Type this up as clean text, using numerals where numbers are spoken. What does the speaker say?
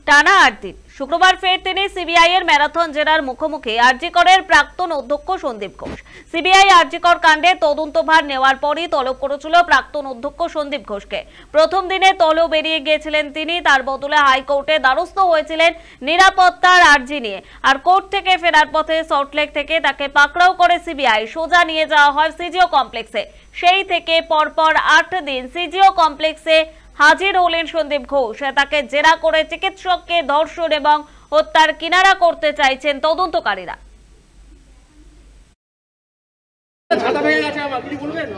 টানা 8 দিন শুক্রবার ফের তিনি সিবিআই এর ম্যারাথন জেরার মুখোমুখি। আরজি করের প্রাক্তন অধ্যক্ষ সন্দীপ ঘোষ। সিবিআই আরজি কর কাণ্ডে তদন্তভার নেওয়ার পরই তলব করেছিল প্রাক্তন অধ্যক্ষ সন্দীপ ঘোষকে। প্রথম দিনে তলব বেরিয়ে গিয়েছিলেন তিনি, তার বদলে হাইকোর্টে দ্বারস্থ হয়েছিলেন নিরাপত্তার আরজি নিয়ে। আর কোর্ট থেকে ফেরার পথে সল্টলেক থেকে তাকে পাকড়াও করে সিবিআই সোজা নিয়ে যাওয়া হয় সিজিও কমপ্লেক্সে। সেই থেকে পরপর 8 দিন সিজিও কমপ্লেক্সে হাজির হলেন সন্দীপ ঘোষ। তাকে জেরা করে চিকিৎসককে ধর্ষণ এবং হত্যার কিনারা করতে চাইছেন তদন্তকারীরা। ছাতা ভেঙে গেছে আমার, কিছু বলবেন?